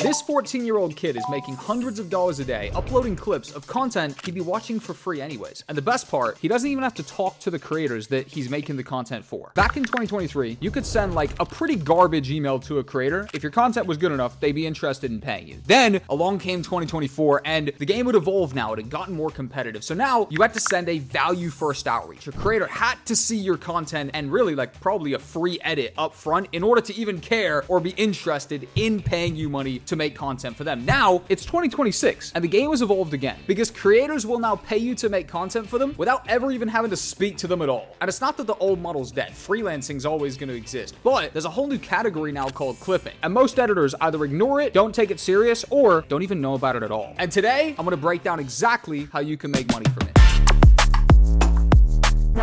This 14-year-old kid is making hundreds of dollars a day uploading clips of content he'd be watching for free anyways. And the best part, he doesn't even have to talk to the creators that he's making the content for. Back in 2023, you could send like a pretty garbage email to a creator. If your content was good enough, they'd be interested in paying you. Then along came 2024 and the game would evolve now. It had gotten more competitive. So now you had to send a value first outreach. A creator had to see your content and really like probably a free edit up front in order to even care or be interested in paying you money to make content for them. Now it's 2026 and the game has evolved again because creators will now pay you to make content for them without ever even having to speak to them at all. And it's not that the old model's dead. Freelancing's always going to exist, but there's a whole new category now called clipping. And most editors either ignore it, don't take it serious, or don't even know about it at all. And today I'm going to break down exactly how you can make money from it.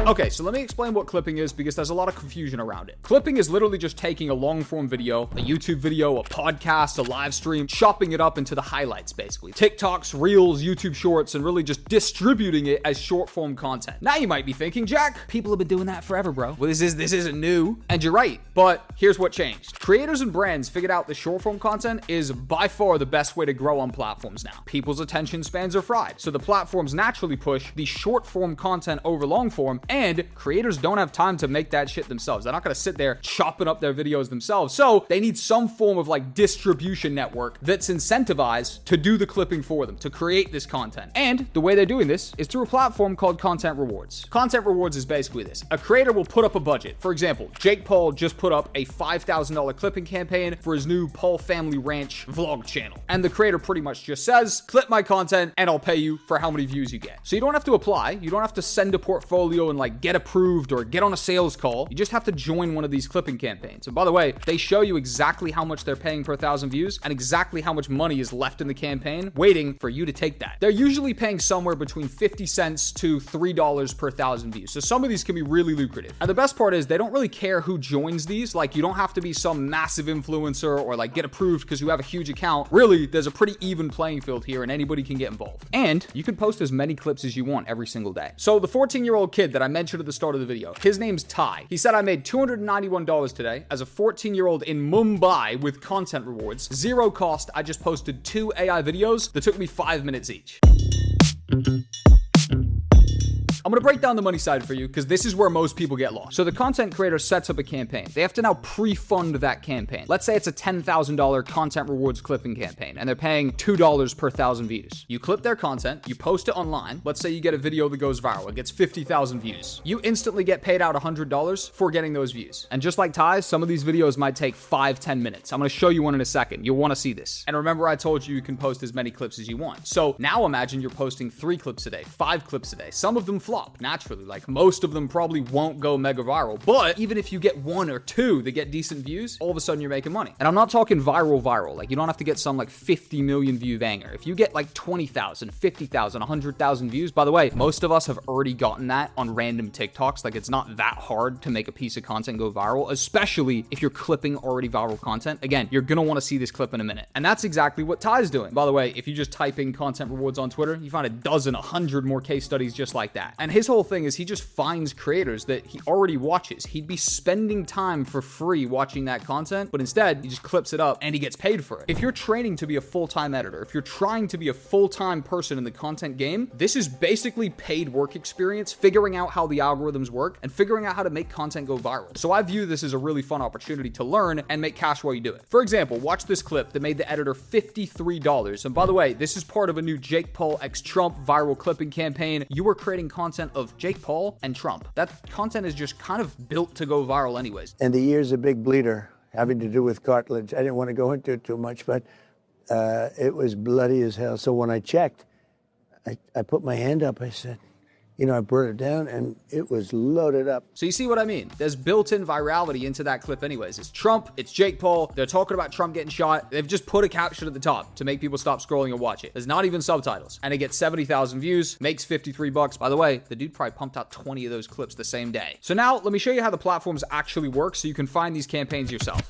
Okay, so let me explain what clipping is because there's a lot of confusion around it. Clipping is literally just taking a long form video, a YouTube video, a podcast, a live stream, chopping it up into the highlights basically. TikToks, Reels, YouTube Shorts, and really just distributing it as short form content. Now you might be thinking, Jack, people have been doing that forever, bro. Well, this isn't new. And you're right, but here's what changed. Creators and brands figured out the short form content is by far the best way to grow on platforms now. People's attention spans are fried, so the platforms naturally push the short form content over long form, and creators don't have time to make that shit themselves. They're not going to sit there chopping up their videos themselves. So they need some form of like distribution network that's incentivized to do the clipping for them, to create this content. And the way they're doing this is through a platform called Content Rewards. Content Rewards is basically this. A creator will put up a budget. For example, Jake Paul just put up a $5,000 clipping campaign for his new Paul Family Ranch vlog channel. And the creator pretty much just says, clip my content and I'll pay you for how many views you get. So you don't have to apply. You don't have to send a portfolio and like get approved or get on a sales call. You just have to join one of these clipping campaigns. And by the way, they show you exactly how much they're paying per 1,000 views and exactly how much money is left in the campaign waiting for you to take that. They're usually paying somewhere between 50 cents to $3 per 1,000 views. So some of these can be really lucrative. And the best part is they don't really care who joins these. Like you don't have to be some massive influencer or like get approved because you have a huge account. Really, there's a pretty even playing field here and anybody can get involved. And you can post as many clips as you want every single day. So the 14-year-old kid that I mentioned at the start of the video, his name's Ty. He said, I made $291 today as a 14-year-old in Mumbai with Content Rewards. Zero cost. I just posted 2 AI videos that took me 5 minutes each. I'm going to break down the money side for you because this is where most people get lost. So the content creator sets up a campaign. They have to now pre-fund that campaign. Let's say it's a $10,000 content rewards clipping campaign and they're paying $2 per 1,000 views. You clip their content, you post it online. Let's say you get a video that goes viral. It gets 50,000 views. You instantly get paid out $100 for getting those views. And just like Ty's, some of these videos might take 5-10 minutes. I'm going to show you one in a second. You'll want to see this. And remember, I told you you can post as many clips as you want. So now imagine you're posting 3 clips a day, 5 clips a day. Some of them flop naturally, like most of them probably won't go mega viral, but even if you get 1 or 2 that get decent views, all of a sudden you're making money. And I'm not talking viral, like you don't have to get some like 50 million view banger. If you get like 20,000, 50,000, 100,000 views, by the way, most of us have already gotten that on random TikToks. Like it's not that hard to make a piece of content go viral, especially if you're clipping already viral content. Again, you're gonna want to see this clip in a minute. And that's exactly what Ty's doing. By the way, if you just type in content rewards on Twitter, you find a dozen, 100 more case studies just like that. And his whole thing is he just finds creators that he already watches. He'd be spending time for free watching that content, but instead he just clips it up and he gets paid for it. If you're training to be a full-time editor, if you're trying to be a full-time person in the content game, this is basically paid work experience, figuring out how the algorithms work and figuring out how to make content go viral. So I view this as a really fun opportunity to learn and make cash while you do it. For example, watch this clip that made the editor $53. And by the way, this is part of a new Jake Paul x Trump viral clipping campaign. You are creating content of Jake Paul and Trump. That content is just kind of built to go viral anyways. And the ear's a big bleeder having to do with cartilage. I didn't want to go into it too much, but it was bloody as hell. So when I checked, I put my hand up, I said, you know, I brought it down and it was loaded up. So you see what I mean? There's built-in virality into that clip anyways. It's Trump, it's Jake Paul. They're talking about Trump getting shot. They've just put a caption at the top to make people stop scrolling and watch it. There's not even subtitles. And it gets 70,000 views, makes $53. By the way, the dude probably pumped out 20 of those clips the same day. So now let me show you how the platforms actually work so you can find these campaigns yourself.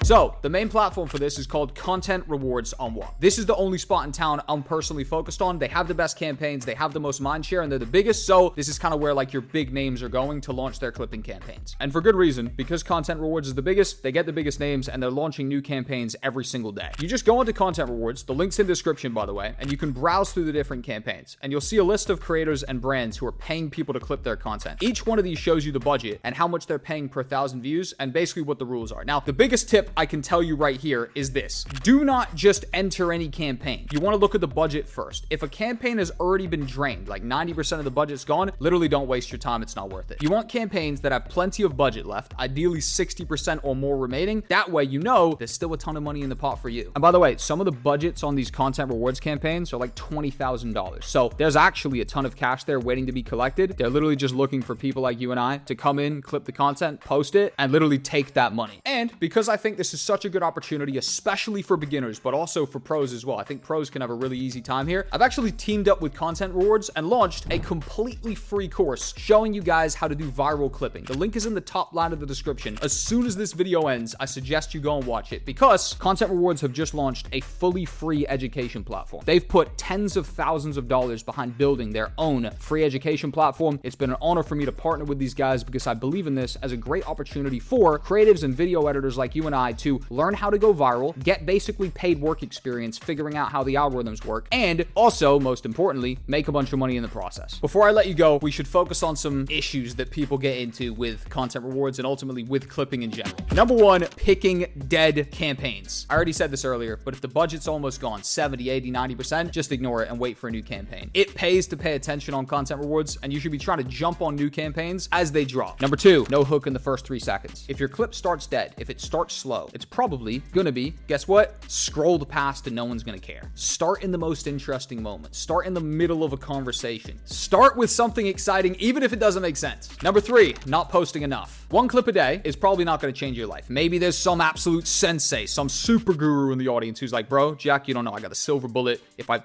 So the main platform for this is called Content Rewards on Whop. This is the only spot in town I'm personally focused on. They have the best campaigns, they have the most mindshare, and they're the biggest. So this is kind of where like your big names are going to launch their clipping campaigns. And for good reason, because Content Rewards is the biggest, they get the biggest names, and they're launching new campaigns every single day. You just go into Content Rewards, the link's in the description by the way, and you can browse through the different campaigns, and you'll see a list of creators and brands who are paying people to clip their content. Each one of these shows you the budget and how much they're paying per 1,000 views, and basically what the rules are. Now, the biggest tip I can tell you right here is this: do not just enter any campaign. You want to look at the budget first. If a campaign has already been drained, like 90% of the budget's gone, literally don't waste your time. It's not worth it. You want campaigns that have plenty of budget left, ideally 60% or more remaining. That way, you know there's still a ton of money in the pot for you. And by the way, some of the budgets on these Content Rewards campaigns are like $20,000. So there's actually a ton of cash there waiting to be collected. They're literally just looking for people like you and I to come in, clip the content, post it, and literally take that money. And because I think this is such a good opportunity, especially for beginners, but also for pros as well, I think pros can have a really easy time here. I've actually teamed up with Content Rewards and launched a completely free course showing you guys how to do viral clipping. The link is in the top line of the description. As soon as this video ends, I suggest you go and watch it, because Content Rewards have just launched a fully free education platform. They've put tens of thousands of dollars behind building their own free education platform. It's been an honor for me to partner with these guys because I believe in this as a great opportunity for creatives and video editors like you and I to learn how to go viral, get basically paid work experience figuring out how the algorithms work, and also, most importantly, make a bunch of money in the process. Before I let you go, we should focus on some issues that people get into with Content Rewards and ultimately with clipping in general. Number one, picking dead campaigns. I already said this earlier, but if the budget's almost gone 70, 80, 90%, just ignore it and wait for a new campaign. It pays to pay attention on Content Rewards, and you should be trying to jump on new campaigns as they drop. Number two, no hook in the first 3 seconds. If your clip starts dead, if it starts slow, it's probably gonna be, guess what? Scrolled past and no one's gonna care. Start in the most interesting moment. Start in the middle of a conversation. Start with something exciting, even if it doesn't make sense. Number three, not posting enough. 1 clip a day is probably not gonna change your life. Maybe there's some absolute sensei, some super guru in the audience who's like, bro, Jack, you don't know, I got a silver bullet. If I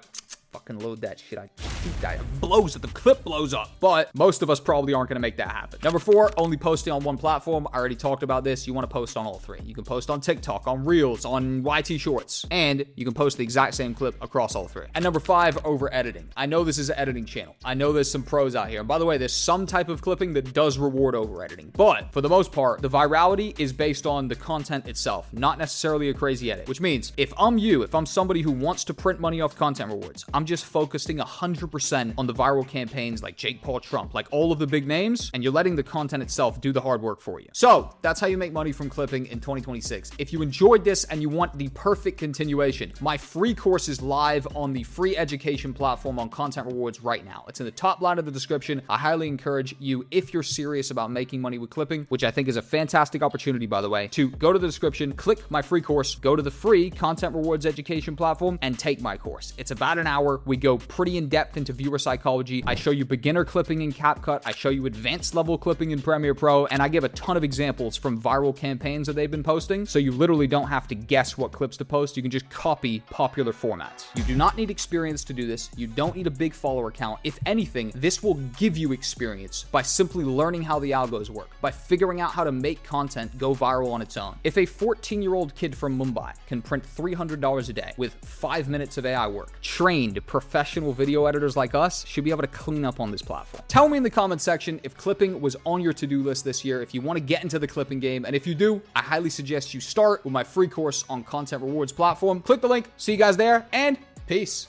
fucking load that shit, I shoot that, it blows up, the clip blows up. But most of us probably aren't gonna make that happen. Number four, only posting on one platform. I already talked about this. You wanna post on all 3. You can post on TikTok, on Reels, on YT Shorts, and you can post the exact same clip across all 3. And number 5, over editing. I know this is an editing channel. I know there's some pros out here. And by the way, there's some type of clipping that does reward over editing. But for the most part, the virality is based on the content itself, not necessarily a crazy edit. Which means if I'm somebody who wants to print money off Content Rewards, I'm just focusing 100% on the viral campaigns like Jake Paul Trump, like all of the big names, and you're letting the content itself do the hard work for you. So that's how you make money from clipping in 2026. If you enjoyed this and you want the perfect continuation, my free course is live on the free education platform on Content Rewards right now. It's in the top line of the description. I highly encourage you, if you're serious about making money with clipping, which I think is a fantastic opportunity, by the way, to go to the description, click my free course, go to the free Content Rewards education platform, and take my course. It's about an hour. We go pretty in depth into viewer psychology. I show you beginner clipping in CapCut. I show you advanced level clipping in Premiere Pro, and I give a ton of examples from viral campaigns that they've been posting. So you literally don't have to guess what clips to post. You can just copy popular formats. You do not need experience to do this. You don't need a big follower count. If anything, this will give you experience by simply learning how the algos work, by figuring out how to make content go viral on its own. If a 14-year-old kid from Mumbai can print $300 a day with 5 minutes of AI work, trained professional video editors like us should be able to clean up on this platform. Tell me in the comment section if clipping was on your to-do list this year, if you want to get into the clipping game, and if you do, I highly suggest you start with my free course on Content Rewards platform. Click the link, see you guys there, and peace.